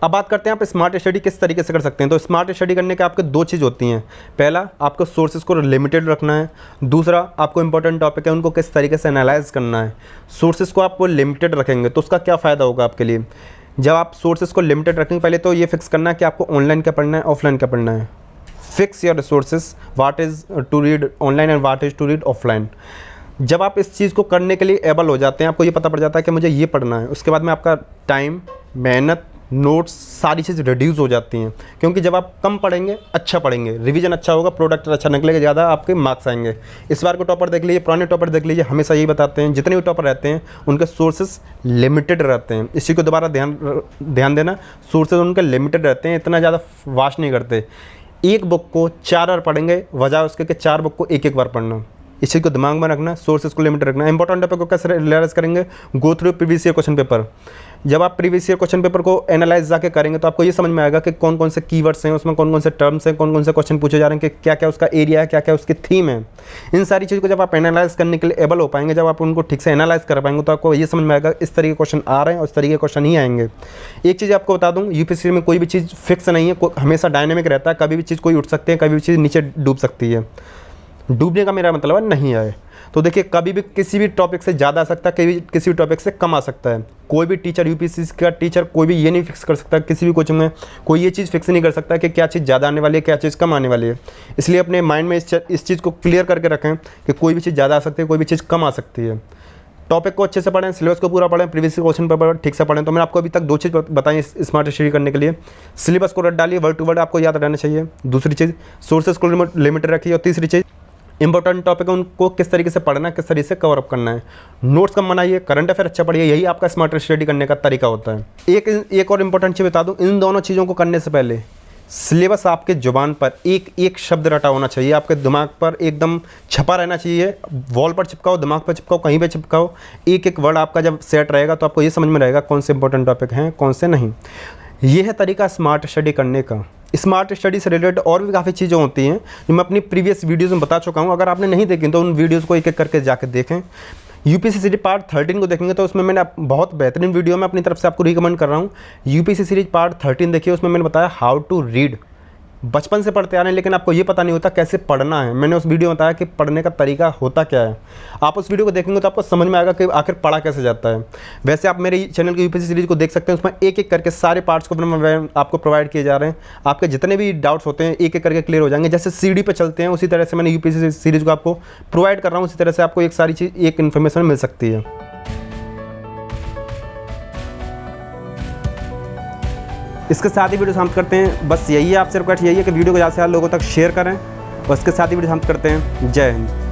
अब बात करते हैं आप स्मार्ट स्टडी किस तरीके से कर सकते हैं। तो स्मार्ट स्टडी करने के आपके दो चीज़ होती हैं। पहला, आपको सोर्सेज को लिमिटेड रखना है। दूसरा, आपको इंपॉर्टेंट टॉपिक है उनको किस तरीके से एनालाइज करना है। सोर्सेज को आप लिमिटेड रखेंगे तो उसका क्या फ़ायदा होगा आपके लिए। जब आप सोर्सेज को लिमिटेड रखेंगे, पहले तो ये फिक्स करना है कि आपको ऑनलाइन क्या पढ़ना है, ऑफलाइन क्या पढ़ना है। Fix your resources, what is to read online and what is to read offline. जब आप इस चीज़ को करने के लिए एबल हो जाते हैं, आपको ये पता पड़ जाता है कि मुझे ये पढ़ना है, उसके बाद में आपका टाइम, मेहनत, नोट्स, सारी चीज़ रिड्यूस हो जाती हैं। क्योंकि जब आप कम पढ़ेंगे, अच्छा पढ़ेंगे, रिवीजन अच्छा होगा, प्रोडक्ट अच्छा निकलेगा, ज़्यादा आपके मार्क्स आएंगे। इस बार को टॉपर देख लीजिए, पुराने टॉपर देख लीजिए, हमेशा यही बताते हैं जितने भी टॉपर रहते हैं उनके सोर्सेज लिमिटेड रहते हैं। इसी को दोबारा ध्यान देना, सोर्सेज उनके लिमिटेड रहते हैं, इतना ज़्यादा वास्ट नहीं करते। एक बुक को 4 बार पढ़ेंगे बजाय उसके कि 4 बुक को एक बार पढ़ना। इस चीज़ को दिमाग में रखना, सोर्सेज को लिमिटेड रखना। इंपॉर्टेंट टॉपिक को कैसे रियलाइज करेंगे, go through previous year question paper. जब आप प्रीवियस ईयर क्वेश्चन पेपर को एनालाइज जाके करेंगे तो आपको ये समझ में आएगा कि कौन कौन से कीवर्ड्स हैं, उसमें कौन कौन से टर्म्स हैं, कौन कौन से क्वेश्चन पूछे जा रहे हैं, कि क्या क्या उसका एरिया है, क्या क्या उसकी थीम है। इन सारी चीज़ को जब आप एनालाइज करने के लिए एबल हो पाएंगे, जब आप उनको ठीक से एनालाइज कर पाएंगे तो आपको ये समझ में आएगा इस तरीके के क्वेश्चन आ रहे हैं और इस तरीके के क्वेश्चन ही आएंगे। एक चीज़ आपको बता दूँ, यूपीएससी में कोई भी चीज़ फिक्स नहीं है, हमेशा डायनेमिक रहता है। कभी भी चीज़ कोई उठ सकती है, कभी भी चीज़ नीचे डूब सकती है। डूबने का मेरा मतलब है नहीं आए। तो देखिए, कभी भी किसी भी टॉपिक से ज़्यादा आ सकता है, किसी भी टॉपिक से कम आ सकता है। कोई भी टीचर, यूपीएससी का टीचर कोई भी ये नहीं फिक्स कर सकता, किसी भी कोचिंग में कोई ये चीज़ फिक्स नहीं कर सकता कि क्या चीज़ ज़्यादा आने वाली है, क्या चीज़ कम आने वाली है। इसलिए अपने माइंड में इस चीज़ को क्लियर करके रखें कि कोई भी चीज़ ज़्यादा आ सकती है, कोई भी चीज़ कम आ सकती है। टॉपिक को अच्छे से पढ़ें, सिलेबस को पूरा पढ़ें, प्रीवियस क्वेश्चन पेपर ठीक से पढ़ें। तो मैंने आपको अभी तक दो चीज़ बताई स्मार्ट स्टडी करने के लिए। सिलेबस को रट डालिए, वर्ड टू वर्ड आपको याद रहना चाहिए। दूसरी चीज़, सोर्सेज को लिमिटेड रखिए। और तीसरी चीज़, इंपॉर्टेंट टॉपिक है उनको किस तरीके से पढ़ना है, किस तरीके से कवर अप करना है। नोट्स कम बनाइए, करंट अफेयर अच्छा पढ़िए, यही आपका स्मार्ट स्टडी करने का तरीका होता है। एक और इंपॉर्टेंट चीज़ बता दूं, इन दोनों चीज़ों को करने से पहले सिलेबस आपके जुबान पर एक एक शब्द रटा होना चाहिए, आपके दिमाग पर एकदम छपा रहना चाहिए। वॉल पर चिपकाओ, दिमाग पर चिपकाओ, कहीं पे चिपकाओ। एक एक वर्ड आपका जब सेट रहेगा तो आपको ये समझ में रहेगा कौन से इंपॉर्टेंट टॉपिक हैं, कौन से नहीं। ये है तरीका स्मार्ट स्टडी करने का। स्मार्ट स्टडी से रिलेटेड और भी काफ़ी चीज़ें होती हैं जो मैं अपनी प्रीवियस वीडियोज़ में बता चुका हूँ। अगर आपने नहीं देखी तो उन वीडियोज़ को एक एक करके जाकर देखें। यूपीएससी सीरीज पार्ट 13 को देखेंगे तो उसमें मैंने बहुत बेहतरीन वीडियो में अपनी तरफ से आपको रिकमेंड कर रहा हूँ। यूपीएससी सीरीज पार्ट 13 देखिए, उसमें मैंने बताया हाउ टू रीड। बचपन से पढ़ते आ रहे हैं लेकिन आपको ये पता नहीं होता कैसे पढ़ना है। मैंने उस वीडियो में बताया कि पढ़ने का तरीका होता क्या है। आप उस वीडियो को देखेंगे तो आपको समझ में आएगा कि आखिर पढ़ा कैसे जाता है। वैसे आप मेरे चैनल की यूपीएससी सीरीज को देख सकते हैं, उसमें एक एक करके सारे पार्ट्स को आपको प्रोवाइड किए जा रहे हैं। आपके जितने भी डाउट्स होते हैं एक एक करके क्लियर हो जाएंगे। जैसे सीडी पे चलते हैं उसी तरह से मैंने यूपीएससी सीरीज को आपको प्रोवाइड कर रहा हूँ, उसी तरह से आपको एक सारी चीज़, एक इन्फॉर्मेशन मिल सकती है। इसके साथ ही वीडियो समाप्त करते हैं। बस यही है आपसे रिक्वेस्ट, यही है कि वीडियो को ज़्यादा से ज़्यादा लोगों तक शेयर करें। और इसके साथ ही वीडियो समाप्त करते हैं। जय हिंद।